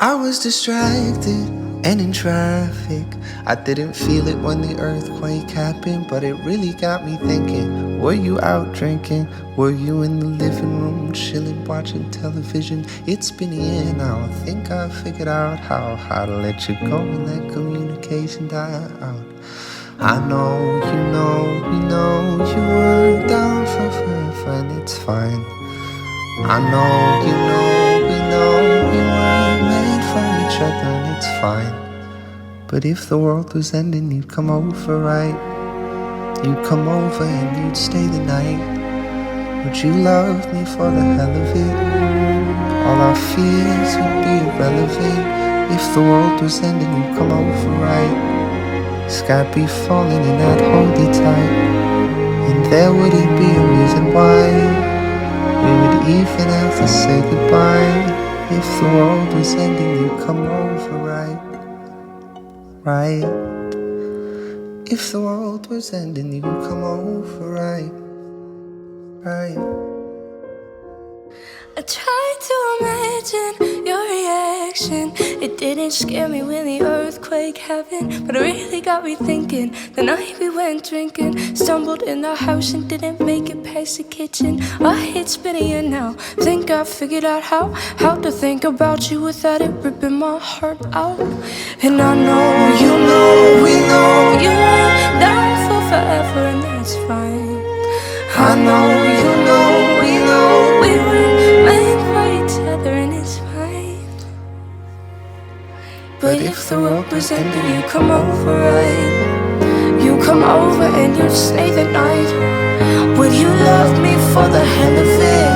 I was distracted and in traffic. I didn't feel it when the earthquake happened, but it really got me thinking. Were you out drinking? Were you in the living room chilling, watching television? It's been a year now. I think I figured out how to let you go and let communication die out. I know, you were down for forever and it's fine. I know, we weren't made for each other and it's fine. But if the world was ending, you'd come over, right? You'd come over and you'd stay the night. Would you love me for the hell of it? All our fears would be irrelevant. If the world was ending, you'd come over, right? Sky be falling and I'd hold you tight. And there wouldn't be a reason why we would even have to say goodbye. If the world was ending, you'd come over, right? If the world was ending, you'd come over, right? I tried to imagine your reaction. It didn't scare me when the earthquake happened, but it really got me thinking. The night we went drinking, stumbled in the house and didn't make it past the kitchen. It's been a year now. Think I figured out how to think about you without it ripping my heart out. And I know, we know you were down for forever, and that's fine. I know, we know we were meant for each other and it's fine. But if the world was ending, you come over, right? You come over and you stay the night. Would you love me for the hell of it?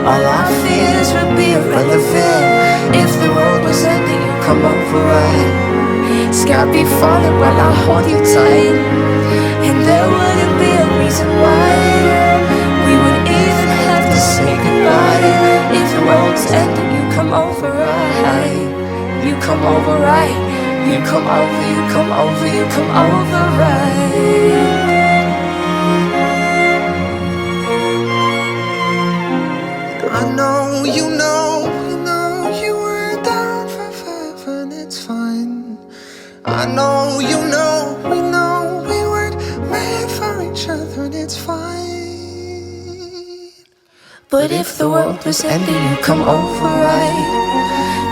All our fears would be irrelevant. If the world was ending, you come over, right? Sky be falling while I hold you tight. And there wouldn't be a reason why we would even have to say goodbye. If the world's ending, you come over, right? You come over, right? You come over, you come over, you come over, right? I know, we know you were down for forever and it's fine. I know, we know we weren't made for each other and it's fine. But if the world was ending, you come over, right?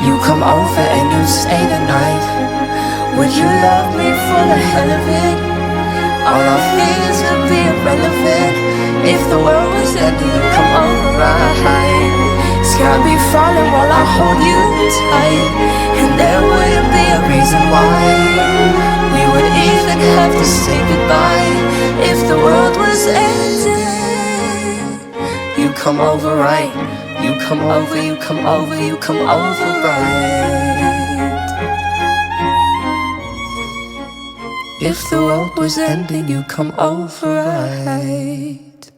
You come over and you stay the night. Would you love me for the hell of it? All our fears would be irrelevant. If the world was ending, you come over, right? Sky be falling while I hold you tight. And there wouldn't be a reason why we would even have to say goodbye. If the world was ending, you come over, right? You come over, you come over, you come over, right? If the world was ending, you come over, right?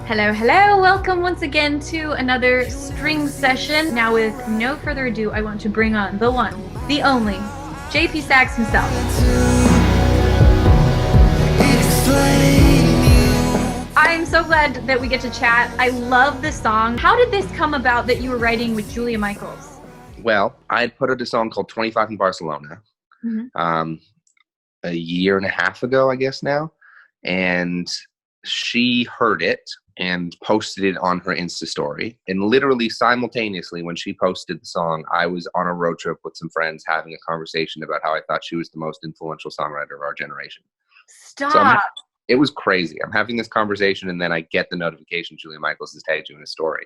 Hello, welcome once again to another string session. Now with no further ado, I want to bring on the one, the only, JP Sax himself. I'm so glad that we get to chat. I love this song. How did this come about that you were writing with Julia Michaels? Well, I had put out a song called 25 in Barcelona a year and a half ago, I guess now. And she heard it and posted it on her Insta story. And literally simultaneously when she posted the song, I was on a road trip with some friends having a conversation about how I thought she was the most influential songwriter of our generation. Stop. So it was crazy. I'm having this conversation and then I get the notification Julia Michaels has tagged you in a story.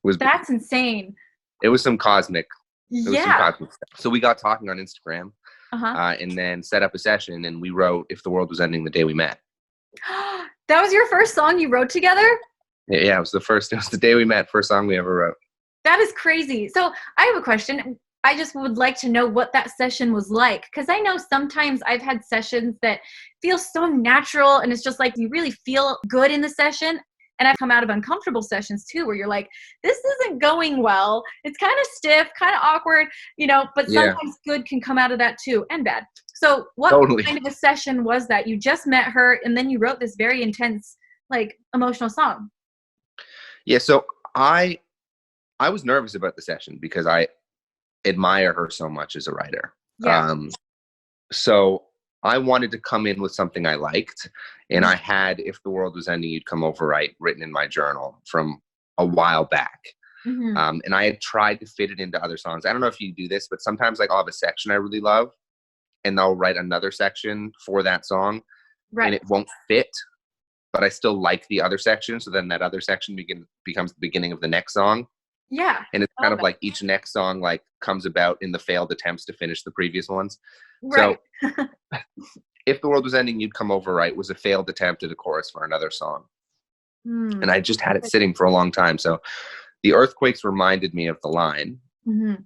That's insane. It was some cosmic. Yeah. So we got talking on Instagram and then set up a session and we wrote If the World Was Ending the Day We Met. That was your first song you wrote together? Yeah, it was the day we met, first song we ever wrote. That is crazy. So I have a question. I just would like to know what that session was like. Because I know sometimes I've had sessions that feel so natural and it's just like you really feel good in the session. And I've come out of uncomfortable sessions too, where you're like, this isn't going well. It's kind of stiff, kind of awkward, but sometimes good can come out of that too, and bad. So what kind of a session was that? You just met her and then you wrote this very intense, like, emotional song. Yeah, so I I was nervous about the session because I admire her so much as a writer. Yeah. So I wanted to come in with something I liked, and I had "If the World Was Ending, You'd Come Over Right" written in my journal from a while back. Mm-hmm. And I had tried to fit it into other songs. I don't know if you do this, but sometimes like I'll have a section I really love, and they'll write another section for that song, Right. and it won't fit, but I still like the other section. So then that other section becomes the beginning of the next song. Yeah. And it's I kind love of like each next song like comes about in the failed attempts to finish the previous ones. Right. So "If the World Was Ending, You'd Come Over Right" was a failed attempt at a chorus for another song. Mm. And I just had it sitting for a long time. So the earthquakes reminded me of the line. Mm-hmm.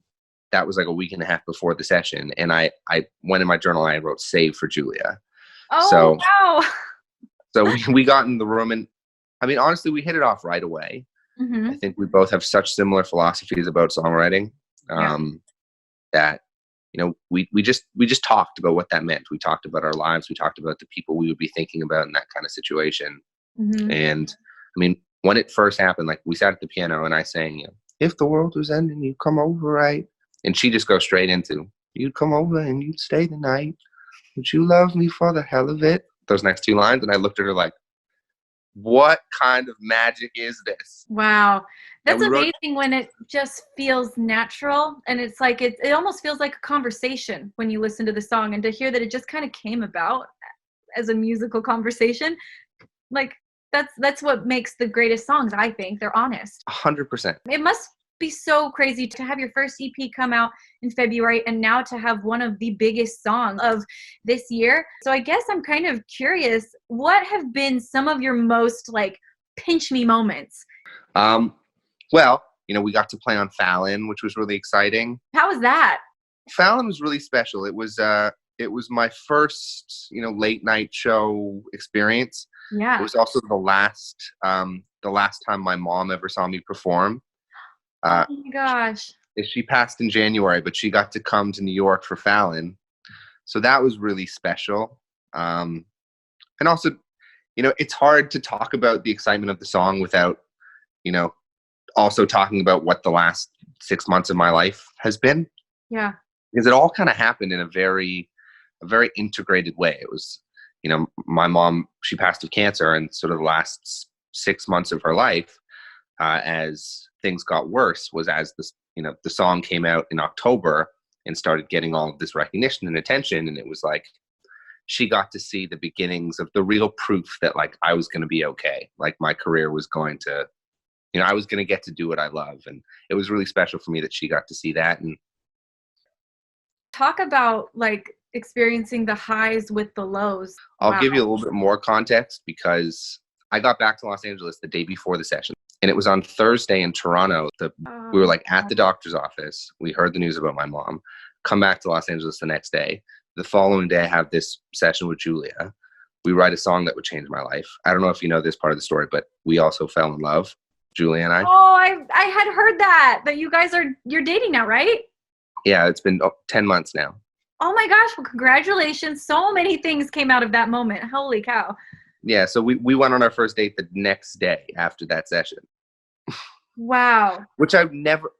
That was like a week and a half before the session. And I went in my journal, I wrote "Save for Julia." Oh, So, wow. so we got in the room, and I mean, honestly, we hit it off right away. Mm-hmm. I think we both have such similar philosophies about songwriting that, you know, we just talked about what that meant. We talked about our lives. We talked about the people we would be thinking about in that kind of situation. Mm-hmm. And I mean, when it first happened, like we sat at the piano and I sang, you know, "If the world was ending, you'd come over, right?" And she just goes straight into, "You'd come over and you'd stay the night. Would you love me for the hell of it?" Those next two lines. And I looked at her like, what kind of magic is this? Wow. That's we wrote- amazing when it just feels natural, and it's like it almost feels like a conversation when you listen to the song, and to hear that it just kind of came about as a musical conversation, like that's what makes the greatest songs, I think. They're honest. 100%. It must be so crazy to have your first EP come out in February and now to have one of the biggest songs of this year. So I guess I'm kind of curious, what have been some of your most like pinch me moments? Well, you know, we got to play on Fallon, which was really exciting. How was that? Fallon was really special. It was my first, you know, late night show experience. Yeah. It was also the last time my mom ever saw me perform. Oh my gosh. She passed in January, but she got to come to New York for Fallon. So that was really special. And also, you know, it's hard to talk about the excitement of the song without, you know, also talking about what the last 6 months of my life has been. Yeah. Because it all kind of happened in a very integrated way. It was, you know, my mom, she passed of cancer, and sort of the last 6 months of her life, as things got worse, was as this, you know, the song came out in October and started getting all of this recognition and attention. And it was like, she got to see the beginnings of the real proof that like I was going to be okay. Like my career was going to, you know, I was going to get to do what I love. And it was really special for me that she got to see that. And talk about like experiencing the highs with the lows. I'll give you a little bit more context, because I got back to Los Angeles the day before the session, and it was on Thursday in Toronto. We were like at the doctor's office. We heard the news about my mom. Come back to Los Angeles the next day. The following day, I have this session with Julia. We write a song that would change my life. I don't know if you know this part of the story, but we also fell in love, Julia and I. Oh, I had heard that you guys you're dating now, right? Yeah, it's been 10 months now. Oh my gosh, well, congratulations. So many things came out of that moment. Holy cow. Yeah, so we went on our first date the next day after that session. Wow. Which I've never,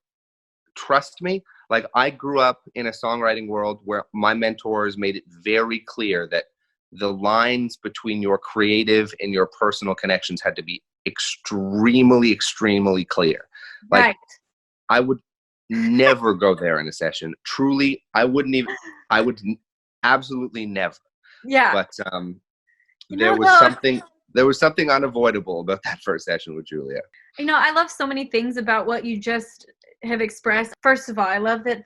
trust me, like I grew up in a songwriting world where my mentors made it very clear that the lines between your creative and your personal connections had to be extremely, extremely clear. Like right. I would never go there in a session. Truly, I would absolutely never. Yeah. But there was something unavoidable about that first session with Julia. You know, I love so many things about what you just have expressed. First of all, I love that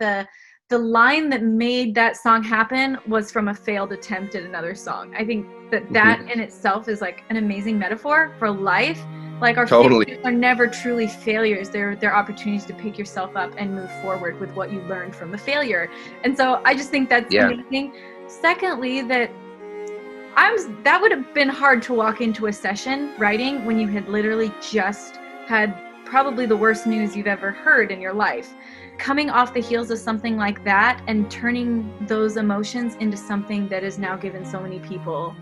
the line that made that song happen was from a failed attempt at another song. I think that in itself is like an amazing metaphor for life. Like our failures are never truly failures. They're opportunities to pick yourself up and move forward with what you learned from the failure. And so I just think that's amazing. Secondly, that would have been hard to walk into a session writing when you had literally just had probably the worst news you've ever heard in your life. Coming off the heels of something like that and turning those emotions into something that has now given so many people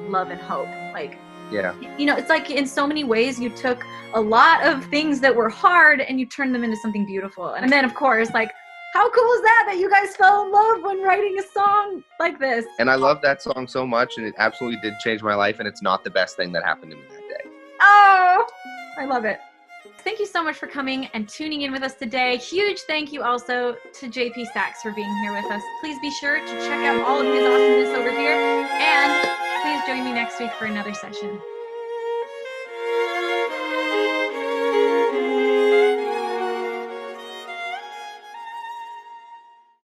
love and hope. Like, Yeah. You know, it's like in so many ways you took a lot of things that were hard and you turned them into something beautiful. And then, of course, like, how cool is that you guys fell in love when writing a song like this? And I love that song so much, and it absolutely did change my life, and it's not the best thing that happened to me that day. Oh, I love it. Thank you so much for coming and tuning in with us today. Huge thank you also to JP Saxe for being here with us. Please be sure to check out all of his awesomeness over here, and please join me next week for another session.